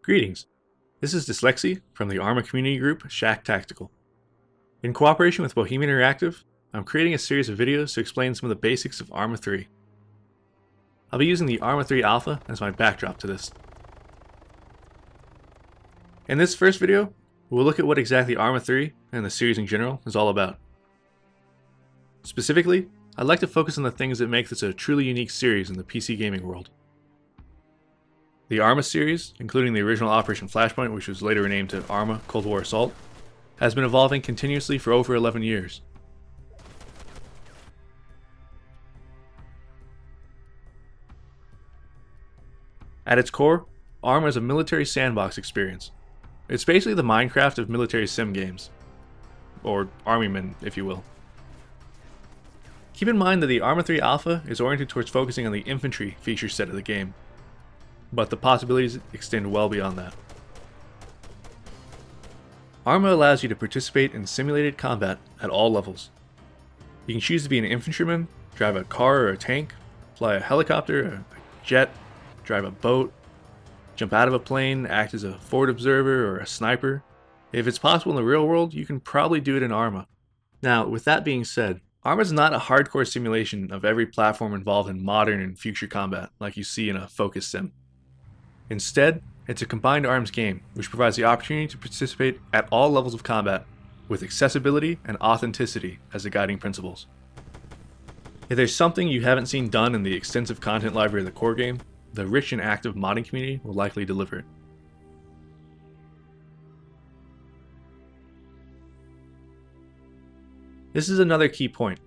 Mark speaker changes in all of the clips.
Speaker 1: Greetings, this is Dyslexy from the Arma community group Shack Tactical. In cooperation with Bohemian Interactive, I'm creating a series of videos to explain some of the basics of Arma 3. I'll be using the Arma 3 alpha as my backdrop to this. In this first video, we'll look at what exactly Arma 3 and the series in general is all about. Specifically, I'd like to focus on the things that make this a truly unique series in the PC gaming world. The Arma series, including the original Operation Flashpoint, which was later renamed to Arma Cold War Assault, has been evolving continuously for over 11 years. At its core, Arma is a military sandbox experience. It's basically the Minecraft of military sim games. Or Armymen, if you will. Keep in mind that the Arma 3 Alpha is oriented towards focusing on the infantry feature set of the game, but the possibilities extend well beyond that. Arma allows you to participate in simulated combat at all levels. You can choose to be an infantryman, drive a car or a tank, fly a helicopter, a jet, drive a boat, jump out of a plane, act as a forward observer or a sniper. If it's possible in the real world, you can probably do it in Arma. Now, with that being said, Arma is not a hardcore simulation of every platform involved in modern and future combat like you see in a focus sim. Instead, it's a combined arms game, which provides the opportunity to participate at all levels of combat, with accessibility and authenticity as the guiding principles. If there's something you haven't seen done in the extensive content library of the core game, the rich and active modding community will likely deliver it. This is another key point.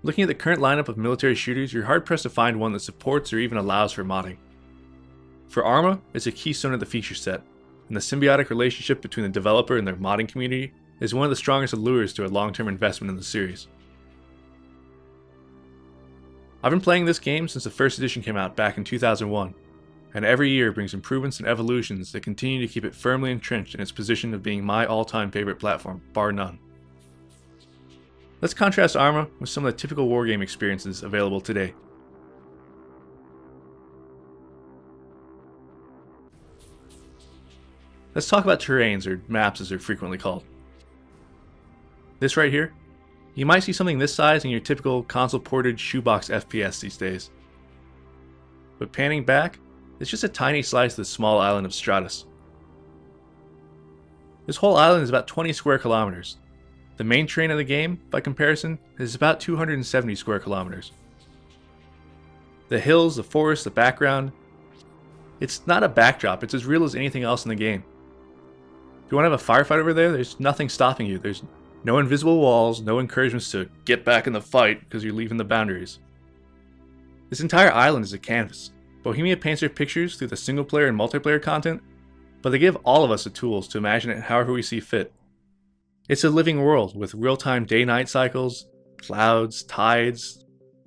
Speaker 1: Looking at the current lineup of military shooters, you're hard-pressed to find one that supports or even allows for modding. For Arma, it's a keystone of the feature set, and the symbiotic relationship between the developer and their modding community is one of the strongest allures to a long-term investment in the series. I've been playing this game since the first edition came out back in 2001, and every year brings improvements and evolutions that continue to keep it firmly entrenched in its position of being my all-time favorite platform, bar none. Let's contrast Arma with some of the typical wargame experiences available today. Let's talk about terrains, or maps as they're frequently called. This right here, you might see something this size in your typical console-ported shoebox FPS these days. But panning back, it's just a tiny slice of the small island of Stratus. This whole island is about 20 square kilometers. The main terrain of the game, by comparison, is about 270 square kilometers. The hills, the forest, the background, it's not a backdrop, it's as real as anything else in the game. If you want to have a firefight over there, there's nothing stopping you. There's no invisible walls, no encouragements to get back in the fight because you're leaving the boundaries. This entire island is a canvas. Bohemia paints their pictures through the single player and multiplayer content, but they give all of us the tools to imagine it however we see fit. It's a living world with real-time day-night cycles, clouds, tides,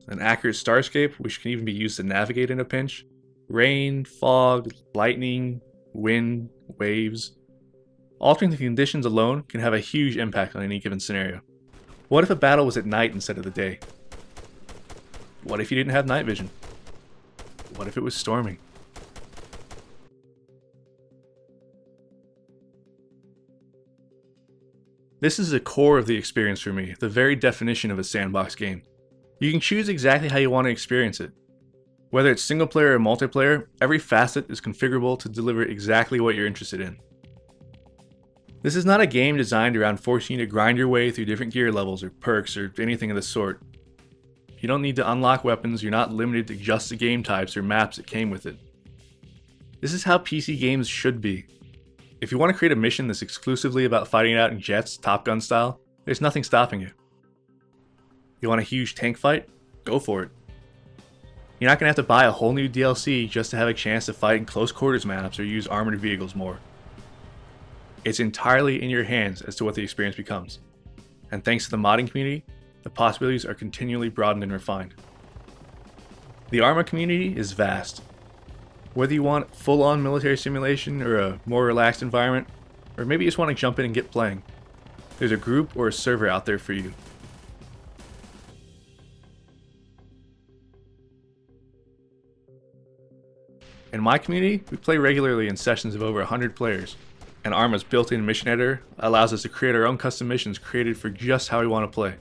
Speaker 1: an accurate starscape which can even be used to navigate in a pinch, rain, fog, lightning, wind, waves. Altering the conditions alone can have a huge impact on any given scenario. What if a battle was at night instead of the day? What if you didn't have night vision? What if it was storming? This is the core of the experience for me, the very definition of a sandbox game. You can choose exactly how you want to experience it. Whether it's single player or multiplayer, every facet is configurable to deliver exactly what you're interested in. This is not a game designed around forcing you to grind your way through different gear levels or perks or anything of the sort. You don't need to unlock weapons, you're not limited to just the game types or maps that came with it. This is how PC games should be. If you want to create a mission that's exclusively about fighting it out in jets, Top Gun style, there's nothing stopping you. You want a huge tank fight? Go for it. You're not going to have to buy a whole new DLC just to have a chance to fight in close quarters maps or use armored vehicles more. It's entirely in your hands as to what the experience becomes. And thanks to the modding community, the possibilities are continually broadened and refined. The Arma community is vast. Whether you want full-on military simulation or a more relaxed environment, or maybe you just want to jump in and get playing, there's a group or a server out there for you. In my community, we play regularly in sessions of over 100 players, and Arma's built-in mission editor allows us to create our own custom missions created for just how we want to play.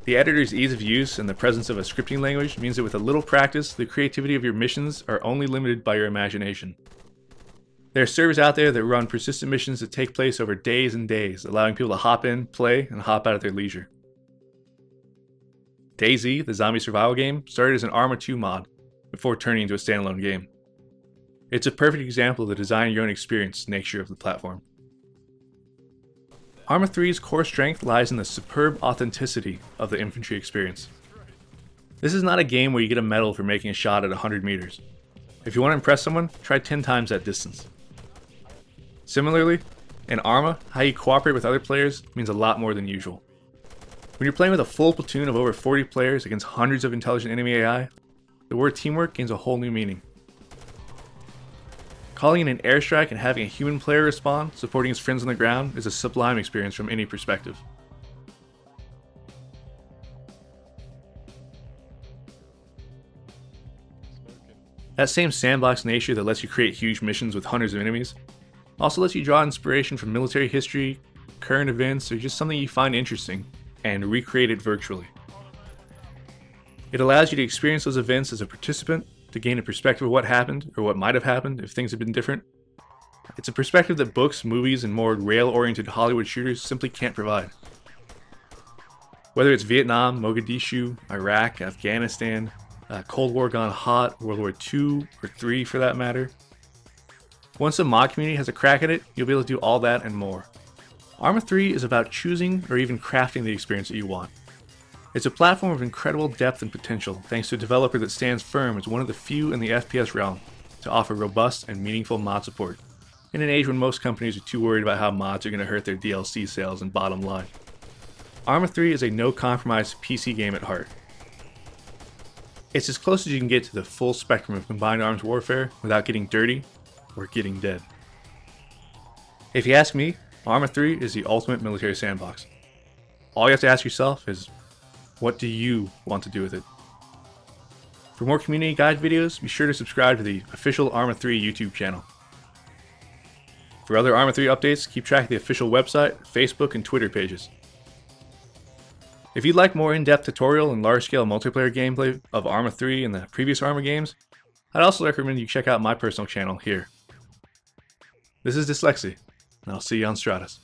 Speaker 1: The editor's ease of use and the presence of a scripting language means that with a little practice, the creativity of your missions are only limited by your imagination. There are servers out there that run persistent missions that take place over days and days, allowing people to hop in, play, and hop out at their leisure. DayZ, the zombie survival game, started as an Arma 2 mod, before turning into a standalone game. It's a perfect example of the design your own experience nature of the platform. Arma 3's core strength lies in the superb authenticity of the infantry experience. This is not a game where you get a medal for making a shot at 100 meters. If you want to impress someone, try 10 times that distance. Similarly, in Arma, how you cooperate with other players means a lot more than usual. When you're playing with a full platoon of over 40 players against hundreds of intelligent enemy AI, the word teamwork gains a whole new meaning. Calling in an airstrike and having a human player respond, supporting his friends on the ground, is a sublime experience from any perspective. That same sandbox nature that lets you create huge missions with hundreds of enemies also lets you draw inspiration from military history, current events, or just something you find interesting, and recreate it virtually. It allows you to experience those events as a participant, to gain a perspective of what happened, or what might have happened if things had been different. It's a perspective that books, movies, and more rail-oriented Hollywood shooters simply can't provide. Whether it's Vietnam, Mogadishu, Iraq, Afghanistan, Cold War gone hot, World War II, or III for that matter. Once the mod community has a crack at it, you'll be able to do all that and more. Arma 3 is about choosing or even crafting the experience that you want. It's a platform of incredible depth and potential thanks to a developer that stands firm as one of the few in the FPS realm to offer robust and meaningful mod support, in an age when most companies are too worried about how mods are going to hurt their DLC sales and bottom line. Arma 3 is a no-compromise PC game at heart. It's as close as you can get to the full spectrum of combined arms warfare without getting dirty or getting dead. If you ask me, Arma 3 is the ultimate military sandbox. All you have to ask yourself is, what do you want to do with it? For more community guide videos, be sure to subscribe to the official Arma 3 YouTube channel. For other Arma 3 updates, keep track of the official website, Facebook, and Twitter pages. If you'd like more in-depth tutorial and large-scale multiplayer gameplay of Arma 3 and the previous Arma games, I'd also recommend you check out my personal channel here. This is Dyslexy, and I'll see you on Stratus.